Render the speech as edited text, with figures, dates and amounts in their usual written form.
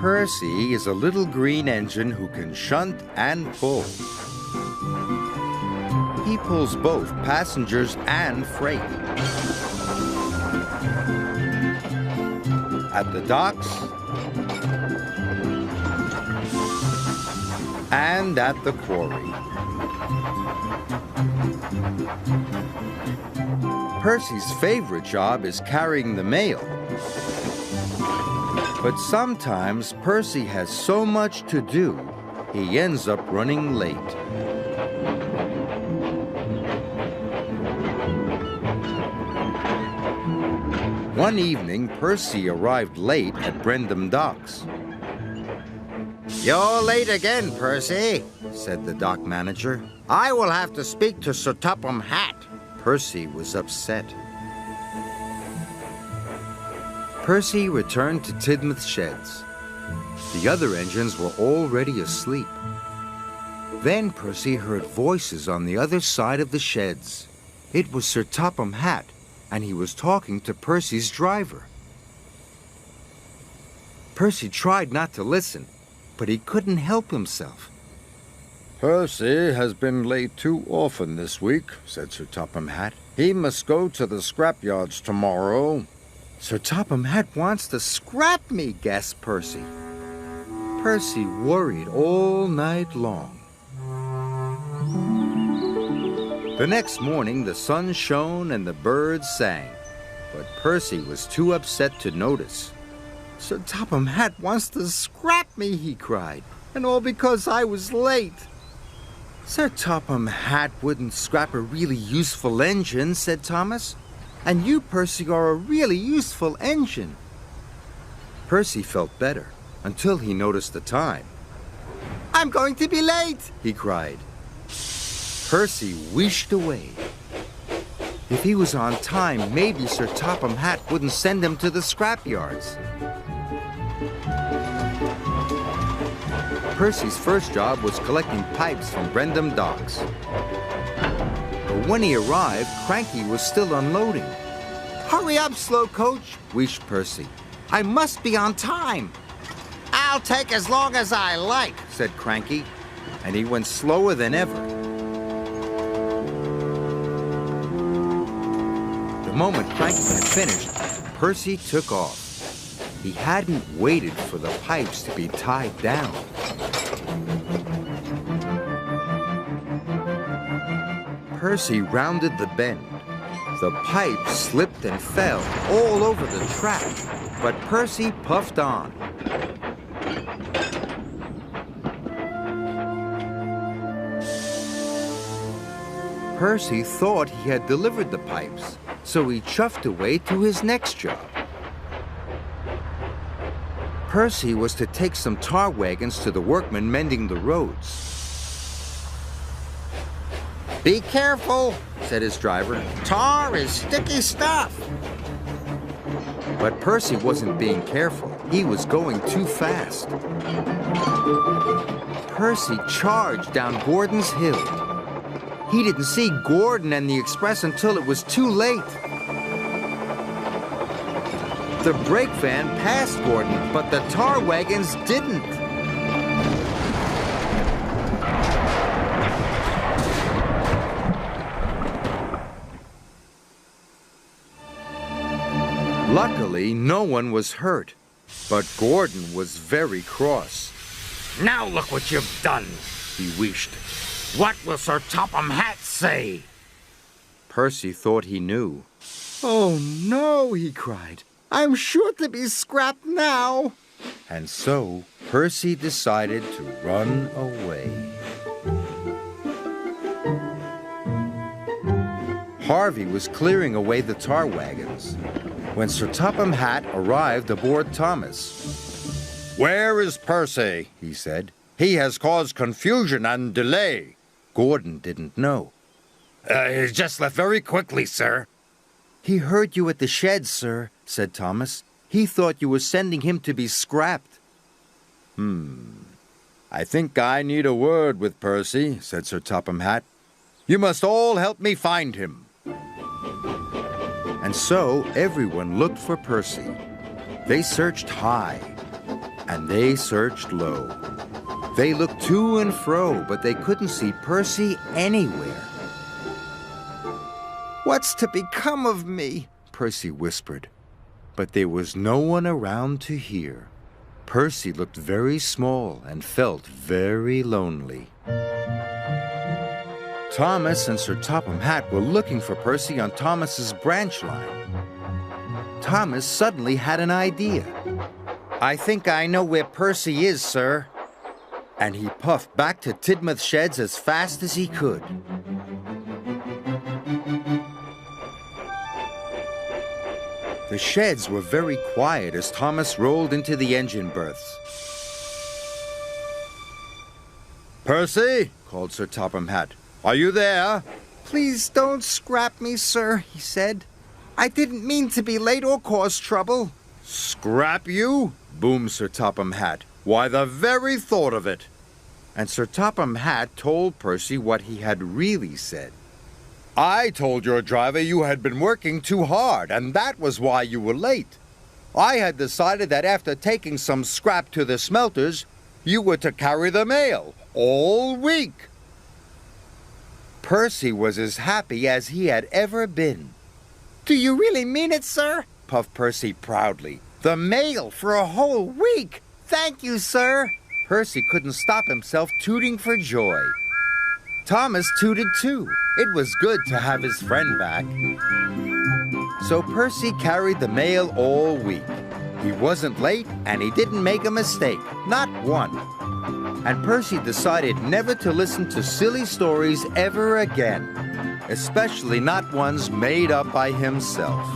Percy is a little green engine who can shunt and pull. He pulls both passengers and freight. At the docks and at the quarry. Percy's favorite job is carrying the mail. But sometimes Percy has so much to do, he ends up running late. One evening, Percy arrived late at Brendam Docks. "You're late again, Percy," said the dock manager. "I will have to speak to Sir Topham Hatt." Percy was upset. Percy returned to Tidmouth Sheds. The other engines were already asleep. Then Percy heard voices on the other side of the sheds. It was Sir Topham Hatt, and he was talking to Percy's driver. Percy tried not to listen, but he couldn't help himself. "Percy has been late too often this week," said Sir Topham Hatt. "He must go to the scrapyards tomorrow." "Sir Topham Hatt wants to scrap me," gasped Percy. Percy worried all night long. The next morning, the sun shone and the birds sang, but Percy was too upset to notice. "Sir Topham Hatt wants to scrap me," he cried, "and all because I was late." "Sir Topham Hatt wouldn't scrap a really useful engine," said Thomas. "And you, Percy, are a really useful engine." Percy felt better until he noticed the time. "I'm going to be late," he cried. Percy wished away. If he was on time, maybe Sir Topham Hatt wouldn't send him to the scrapyards. Percy's first job was collecting pipes from Brendam Docks. But when he arrived, Cranky was still unloading. "Hurry up, slow coach," wished Percy. "I must be on time." "I'll take as long as I like," said Cranky, and he went slower than ever. The moment Cranky had finished, Percy took off. He hadn't waited for the pipes to be tied down. Percy rounded the bend. The pipe slipped and fell all over the track, but Percy puffed on. Percy thought he had delivered the pipes, so he chuffed away to his next job. Percy was to take some tar wagons to the workmen mending the roads. "Be careful," said his driver. "Tar is sticky stuff." But Percy wasn't being careful. He was going too fast. Percy charged down Gordon's Hill. He didn't see Gordon and the express until it was too late. The brake van passed Gordon, but the tar wagons didn't. Luckily, no one was hurt, but Gordon was very cross. "Now look what you've done," he wished. "What will Sir Topham Hatt say?" Percy thought he knew. "Oh no," he cried. "I'm sure to be scrapped now." And so Percy decided to run away. Harvey was clearing away the tar wagons when Sir Topham Hatt arrived aboard Thomas. "Where is Percy?" he said. "He has caused confusion and delay." Gordon didn't know. He just left very quickly, sir." "He heard you at the shed, sir," said Thomas. "He thought you were sending him to be scrapped." "I think I need a word with Percy," said Sir Topham Hatt. "You must all help me find him." And so everyone looked for Percy. They searched high and they searched low. They looked to and fro, but they couldn't see Percy anywhere. "What's to become of me?" Percy whispered. But there was no one around to hear. Percy looked very small and felt very lonely. Thomas and Sir Topham Hatt were looking for Percy on Thomas's branch line. Thomas suddenly had an idea. I think I know where Percy is, sir. And he puffed back to Tidmouth Sheds as fast as he could. The sheds were very quiet as Thomas rolled into the engine berths. Percy, called Sir Topham Hatt, are you there? "Please don't scrap me, sir," he said. "I didn't mean to be late or cause trouble." Scrap you? Boomed Sir Topham Hatt. Why, the very thought of it. And Sir Topham Hatt told Percy what he had really said. I told your driver you had been working too hard, and that was why you were late. I had decided that after taking some scrap to the smelters, you were to carry the mail all week. Percy was as happy as he had ever been. Do you really mean it, sir? Puffed Percy proudly. The mail for a whole week! Thank you, sir! Percy couldn't stop himself tooting for joy. Thomas tooted too. It was good to have his friend back. So Percy carried the mail all week. He wasn't late and he didn't make a mistake, not one. And Percy decided never to listen to silly stories ever again, especially not ones made up by himself.